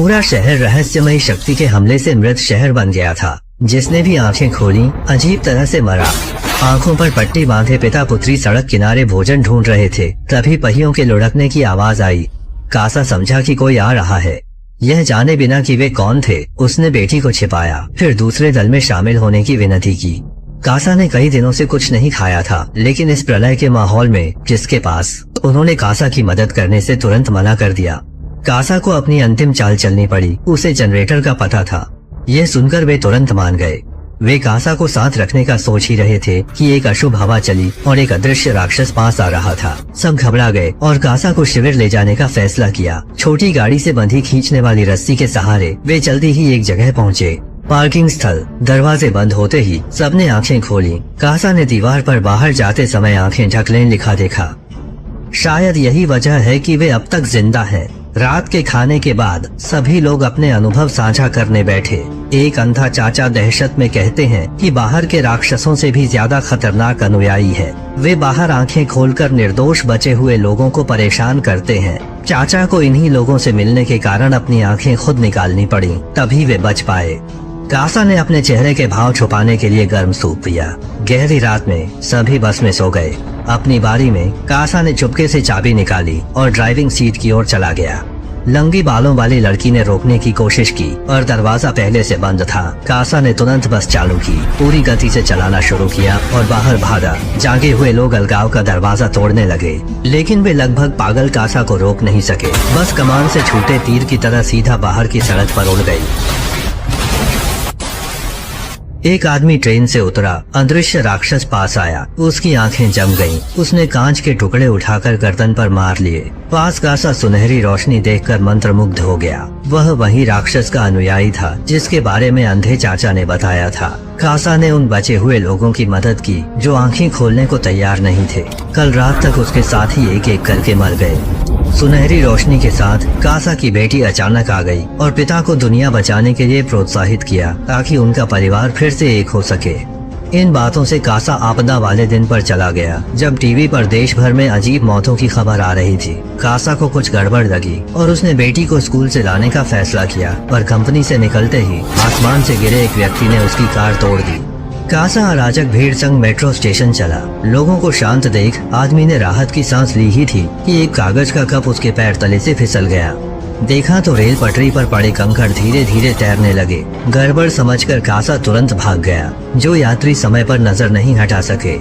पूरा शहर रहस्यमयी शक्ति के हमले से मृत शहर बन गया था। जिसने भी आंखें खोली अजीब तरह से मरा। आंखों पर पट्टी बांधे पिता पुत्री सड़क किनारे भोजन ढूंढ रहे थे, तभी पहियों के लुढ़कने की आवाज आई। कासा समझा कि कोई आ रहा है। यह जाने बिना कि वे कौन थे, उसने बेटी को छिपाया, फिर दूसरे दल में शामिल होने की विनती की। कासा ने कई दिनों से कुछ नहीं खाया था, लेकिन इस प्रलय के माहौल में जिसके पास, उन्होंने कासा की मदद करने से तुरंत मना कर दिया। कासा को अपनी अंतिम चाल चलनी पड़ी। उसे जनरेटर का पता था। यह सुनकर वे तुरंत मान गए। वे कासा को साथ रखने का सोच ही रहे थे कि एक अशुभ हवा चली और एक अदृश्य राक्षस पास आ रहा था। सब घबरा गए और कासा को शिविर ले जाने का फैसला किया। छोटी गाड़ी से बंधी खींचने वाली रस्सी के सहारे वे जल्दी ही एक जगह पहुँचे। पार्किंग स्थल। दरवाजे बंद होते ही सबने आंखें खोली। कासा ने दीवार पर बाहर जाते समय आंखें ढक लें लिखा देखा। शायद यही वजह है कि वे अब तक जिंदा हैं। रात के खाने के बाद सभी लोग अपने अनुभव साझा करने बैठे। एक अंधा चाचा दहशत में कहते हैं कि बाहर के राक्षसों से भी ज्यादा खतरनाक अनुयायी है। वे बाहर आंखें खोलकर निर्दोष बचे हुए लोगों को परेशान करते हैं। चाचा को इन्हीं लोगों से मिलने के कारण अपनी आंखें खुद निकालनी पड़ी, तभी वे बच पाए। कासा ने अपने चेहरे के भाव छुपाने के लिए गर्म सूप पिया। गहरी रात में सभी बस में सो गए। अपनी बारी में कासा ने चुपके से चाबी निकाली और ड्राइविंग सीट की ओर चला गया। लंबी बालों वाली लड़की ने रोकने की कोशिश की और दरवाजा पहले से बंद था। कासा ने तुरंत बस चालू की, पूरी गति से चलाना शुरू किया और बाहर भागा। जागे हुए लोग अलगाव का दरवाजा तोड़ने लगे, लेकिन वे लगभग पागल कासा को रोक नहीं सके। बस कमान से छूटे तीर की तरह सीधा बाहर की सड़क पर उड़ गई। एक आदमी ट्रेन से उतरा। अदृश्य राक्षस पास आया। उसकी आंखें जम गईं। उसने कांच के टुकड़े उठाकर गर्दन पर मार लिए। पास कासा सुनहरी रोशनी देखकर मंत्रमुग्ध हो गया। वह वही राक्षस का अनुयायी था जिसके बारे में अंधे चाचा ने बताया था। कासा ने उन बचे हुए लोगों की मदद की जो आंखें खोलने को तैयार नहीं थे। कल रात तक उसके साथी एक एक करके मर गए। सुनहरी रोशनी के साथ कासा की बेटी अचानक आ गई और पिता को दुनिया बचाने के लिए प्रोत्साहित किया ताकि उनका परिवार फिर से एक हो सके। इन बातों से कासा आपदा वाले दिन पर चला गया जब टीवी पर देश भर में अजीब मौतों की खबर आ रही थी। कासा को कुछ गड़बड़ लगी और उसने बेटी को स्कूल से लाने का फैसला किया, पर कंपनी से निकलते ही आसमान से गिरे एक व्यक्ति ने उसकी कार तोड़ दी। कासा अराजक भीड़ संग मेट्रो स्टेशन चला। लोगों को शांत देख आदमी ने राहत की सांस ली ही थी कि एक कागज का कप उसके पैर तले से फिसल गया। देखा तो रेल पटरी पर पड़े कंकड़ धीरे धीरे तैरने लगे। गड़बड़ समझकर कासा तुरंत भाग गया। जो यात्री समय पर नजर नहीं हटा सके,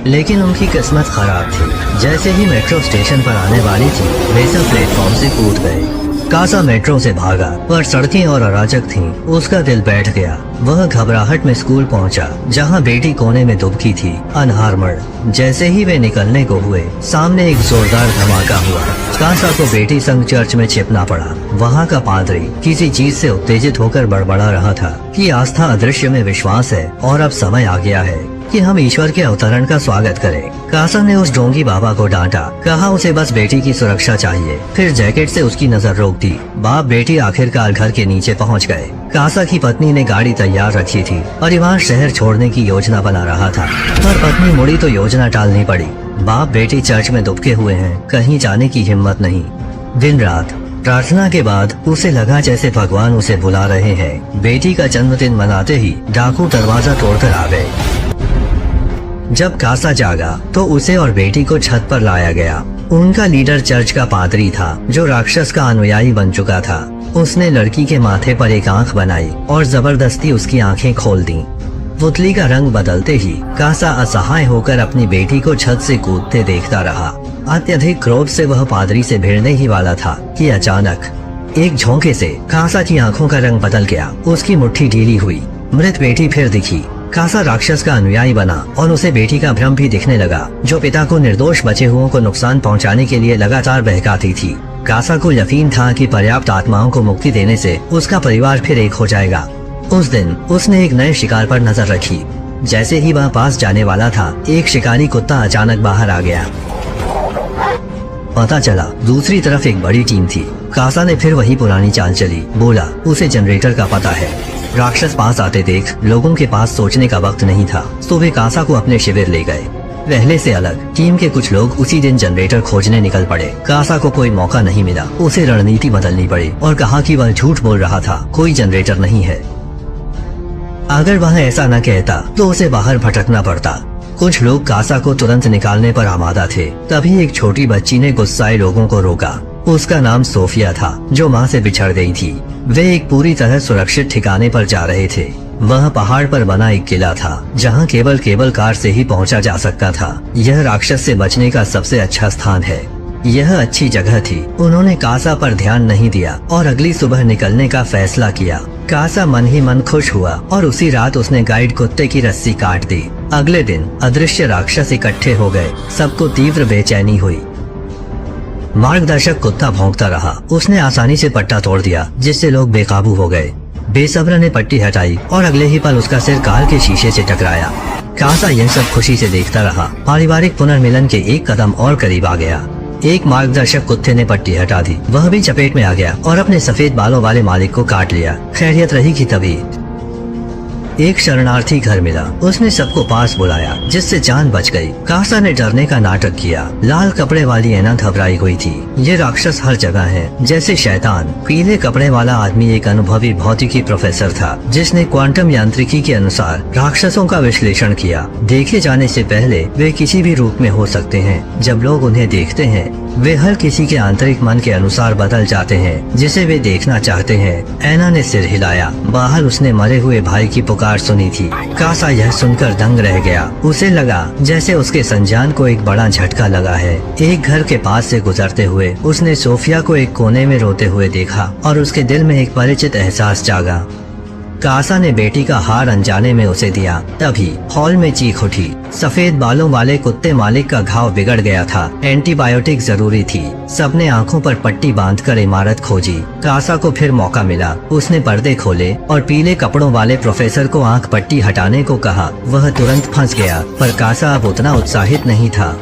लेकिन उनकी किस्मत खराब थी। जैसे ही मेट्रो स्टेशन पर आने वाली थी, वे सब प्लेटफॉर्म से कूद गए। कासा मेट्रो से भागा, पर सड़कें और अराजक थीं। उसका दिल बैठ गया। वह घबराहट में स्कूल पहुंचा, जहां बेटी कोने में दुबकी थी, अनहार्मड। जैसे ही वे निकलने को हुए, सामने एक जोरदार धमाका हुआ। कासा को बेटी संग चर्च में छिपना पड़ा। वहां का पादरी किसी चीज से उत्तेजित होकर बड़बड़ा रहा था कि आस्था अदृश्य में विश्वास है और अब समय आ गया है कि हम ईश्वर के अवतरण का स्वागत करें। कासा ने उस ढोंगी बाबा को डांटा, कहा उसे बस बेटी की सुरक्षा चाहिए। फिर जैकेट से उसकी नजर रोक दी। बाप बेटी आखिरकार घर के नीचे पहुंच गए। कासा की पत्नी ने गाड़ी तैयार रखी थी। परिवार शहर छोड़ने की योजना बना रहा था, पर पत्नी मुड़ी तो योजना टालनी पड़ी। बाप बेटी चर्च में दुबके हुए हैं, कहीं जाने की हिम्मत नहीं। दिन रात प्रार्थना के बाद उसे लगा जैसे भगवान उसे बुला रहे हैं। बेटी का जन्मदिन मनाते ही डाकू दरवाजा तोड़कर आ गए। जब कासा जागा तो उसे और बेटी को छत पर लाया गया। उनका लीडर चर्च का पादरी था जो राक्षस का अनुयायी बन चुका था। उसने लड़की के माथे पर एक आंख बनाई और जबरदस्ती उसकी आंखें खोल दी। पुतली का रंग बदलते ही कासा असहाय होकर अपनी बेटी को छत से कूदते देखता रहा। अत्यधिक क्रोध से वह पादरी से भिड़ने ही वाला था कि अचानक एक झोंके से कासा की आंखों का रंग बदल गया। उसकी मुट्ठी ढीली हुई। मृत बेटी फिर दिखी। कासा राक्षस का अनुयायी बना और उसे बेटी का भ्रम भी दिखने लगा, जो पिता को निर्दोष बचे हुओं को नुकसान पहुंचाने के लिए लगातार बहकाती थी। कासा को यकीन था कि पर्याप्त आत्माओं को मुक्ति देने से उसका परिवार फिर एक हो जाएगा। उस दिन उसने एक नए शिकार पर नजर रखी। जैसे ही वह पास जाने वाला था, एक शिकारी कुत्ता अचानक बाहर आ गया। पता चला दूसरी तरफ एक बड़ी टीम थी। कासा ने फिर वही पुरानी चाल चली। बोला उसे जनरेटर का पता है। राक्षस पास आते देख लोगों के पास सोचने का वक्त नहीं था, तो वे कासा को अपने शिविर ले गए। पहले से अलग टीम के कुछ लोग उसी दिन जनरेटर खोजने निकल पड़े। कासा को कोई मौका नहीं मिला, उसे रणनीति बदलनी पड़ी और कहा कि वह झूठ बोल रहा था, कोई जनरेटर नहीं है। अगर वह ऐसा न कहता तो उसे बाहर भटकना पड़ता। कुछ लोग कासा को तुरंत निकालने पर आमादा थे। तभी एक छोटी बच्ची ने गुस्साए लोगों को रोका। उसका नाम सोफिया था, जो माँ से बिछड़ गई थी। वे एक पूरी तरह सुरक्षित ठिकाने पर जा रहे थे। वह पहाड़ पर बना एक किला था, जहाँ केबल कार से ही पहुँचा जा सकता था। यह राक्षस से बचने का सबसे अच्छा स्थान है। यह अच्छी जगह थी। उन्होंने कासा पर ध्यान नहीं दिया और अगली सुबह निकलने का फैसला किया। कासा मन ही मन खुश हुआ और उसी रात उसने गाइड कुत्ते की रस्सी काट दी। अगले दिन अदृश्य राक्षस इकट्ठे हो गए। सबको तीव्र बेचैनी हुई। मार्गदर्शक कुत्ता भौंकता रहा। उसने आसानी से पट्टा तोड़ दिया, जिससे लोग बेकाबू हो गए। बेसब्र ने पट्टी हटाई और अगले ही पल उसका सिर कार के शीशे से टकराया। कासा यह सब खुशी से देखता रहा। पारिवारिक पुनर्मिलन के एक कदम और करीब आ गया। एक मार्गदर्शक कुत्ते ने पट्टी हटा दी। वह भी चपेट में आ गया और अपने सफेद बालों वाले मालिक को काट लिया। खैरियत रही कि तभी एक शरणार्थी घर मिला। उसने सबको पास बुलाया, जिससे जान बच गई। कासा ने डरने का नाटक किया। लाल कपड़े वाली ऐना घबराई हुई थी। ये राक्षस हर जगह है, जैसे शैतान। पीले कपड़े वाला आदमी एक अनुभवी भौतिकी प्रोफेसर था, जिसने क्वांटम यांत्रिकी के अनुसार राक्षसों का विश्लेषण किया। देखे जाने से पहले वे किसी भी रूप में हो सकते हैं। जब लोग उन्हें देखते हैं, वे हर किसी के आंतरिक मन के अनुसार बदल जाते हैं, जिसे वे देखना चाहते हैं। ऐना ने सिर हिलाया। बाहर उसने मरे हुए भाई की पुकार सुनी थी। कासा यह सुनकर दंग रह गया। उसे लगा जैसे उसके संजान को एक बड़ा झटका लगा है। एक घर के पास से गुजरते हुए उसने सोफिया को एक कोने में रोते हुए देखा और उसके दिल में एक परिचित एहसास जागा। कासा ने बेटी का हार अनजाने में उसे दिया। तभी हॉल में चीख उठी। सफेद बालों वाले कुत्ते मालिक का घाव बिगड़ गया था। एंटीबायोटिक जरूरी थी। सबने आंखों पर पट्टी बांधकर इमारत खोजी। कासा को फिर मौका मिला। उसने पर्दे खोले और पीले कपड़ों वाले प्रोफेसर को आंख पट्टी हटाने को कहा। वह तुरंत फंस गया, पर कासा अब उतना उत्साहित नहीं था।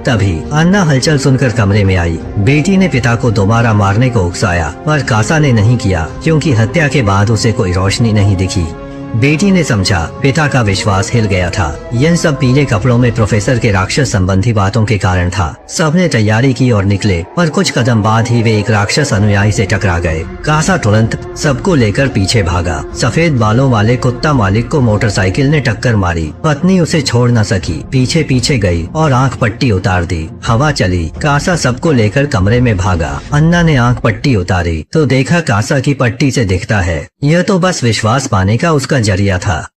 तभी अन्ना हलचल सुनकर कमरे में आई। बेटी ने पिता को दोबारा मारने को उकसाया, पर कासा ने नहीं किया, क्योंकि हत्या के बाद उसे कोई रोशनी नहीं दिखी। बेटी ने समझा पिता का विश्वास हिल गया था। यह सब पीले कपड़ों में प्रोफेसर के राक्षस संबंधी बातों के कारण था। सबने तैयारी की और निकले, पर कुछ कदम बाद ही वे एक राक्षस अनुयायी से टकरा गए। कासा तुरंत सबको लेकर पीछे भागा। सफेद बालों वाले कुत्ता मालिक को मोटरसाइकिल ने टक्कर मारी। पत्नी उसे छोड़ न सकी, पीछे पीछे गई और आंख पट्टी उतार दी। हवा चली। कासा सबको लेकर कमरे में भागा। अन्ना ने आंख पट्टी उतारी तो देखा कासा की पट्टी से दिखता है। यह तो बस विश्वास पाने का उसका जरिया था।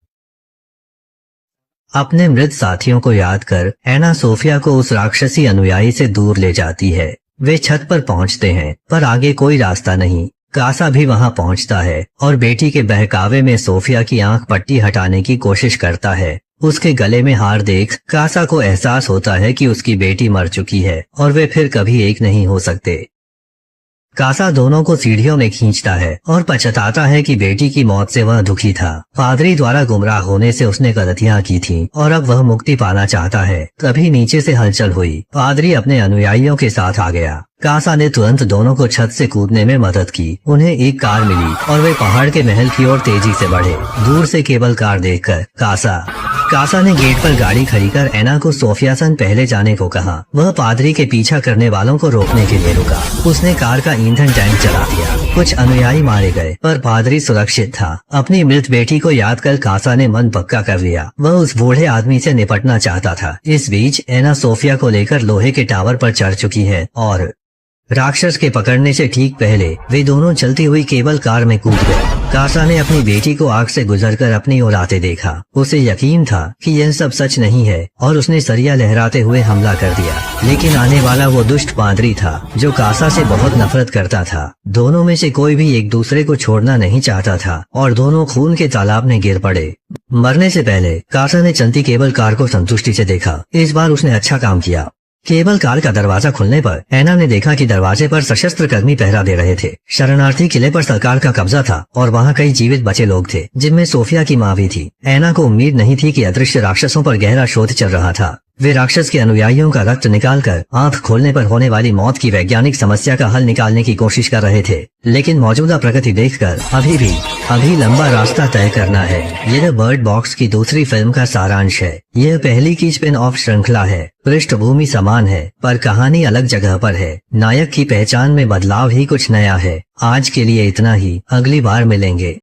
अपने मृत साथियों को याद कर ऐना सोफिया को उस राक्षसी अनुयायी से दूर ले जाती है। वे छत पर पहुंचते हैं, पर आगे कोई रास्ता नहीं। कासा भी वहां पहुंचता है और बेटी के बहकावे में सोफिया की आंख पट्टी हटाने की कोशिश करता है। उसके गले में हार देख कासा को एहसास होता है कि उसकी बेटी मर चुकी है और वे फिर कभी एक नहीं हो सकते। कासा दोनों को सीढ़ियों में खींचता है और पछताता है कि बेटी की मौत से वह दुखी था। पादरी द्वारा गुमराह होने से उसने गलतियां की थीं और अब वह मुक्ति पाना चाहता है। तभी नीचे से हलचल हुई। पादरी अपने अनुयायियों के साथ आ गया। कासा ने तुरंत दोनों को छत से कूदने में मदद की। उन्हें एक कार मिली और वे पहाड़ के महल की ओर तेजी से बढ़े। दूर से केबल कार देखकर कासा ने गेट पर गाड़ी खड़ी कर ऐना को सोफिया संग पहले जाने को कहा। वह पादरी के पीछा करने वालों को रोकने के लिए रुका। उसने कार का ईंधन टैंक चला दिया। कुछ अनुयायी मारे गए, पर पादरी सुरक्षित था। अपनी मृत बेटी को याद कर कासा ने मन पक्का कर लिया। वह उस बूढ़े आदमी से निपटना चाहता था। इस बीच ऐना सोफिया को लेकर लोहे के टावर पर चढ़ चुकी है और राक्षस के पकड़ने से ठीक पहले वे दोनों चलती हुई केबल कार में कूद गए। कासा ने अपनी बेटी को आग से गुजरकर अपनी ओर आते देखा। उसे यकीन था कि यह सब सच नहीं है और उसने सरिया लहराते हुए हमला कर दिया। लेकिन आने वाला वो दुष्ट पादरी था, जो कासा से बहुत नफरत करता था। दोनों में से कोई भी एक दूसरे को छोड़ना नहीं चाहता था और दोनों खून के तालाब में गिर पड़े। मरने से पहले कासा ने चलती केबल कार को संतुष्टि से देखा। इस बार उसने अच्छा काम किया। केबल कार का दरवाजा खुलने पर ऐना ने देखा कि दरवाजे पर सशस्त्र कर्मी पहरा दे रहे थे। शरणार्थी किले पर सरकार का कब्जा था और वहाँ कई जीवित बचे लोग थे, जिनमें सोफिया की माँ भी थी। ऐना को उम्मीद नहीं थी कि अदृश्य राक्षसों पर गहरा शोध चल रहा था। वे राक्षस के अनुयायियों का रक्त निकालकर आंख खोलने पर होने वाली मौत की वैज्ञानिक समस्या का हल निकालने की कोशिश कर रहे थे, लेकिन मौजूदा प्रगति देखकर अभी लंबा रास्ता तय करना है। यह द बर्ड बॉक्स की दूसरी फिल्म का सारांश है। यह पहली की स्पिन ऑफ श्रृंखला है। पृष्ठभूमि समान है पर कहानी अलग जगह पर है। नायक की पहचान में बदलाव ही कुछ नया है। आज के लिए इतना ही, अगली बार मिलेंगे।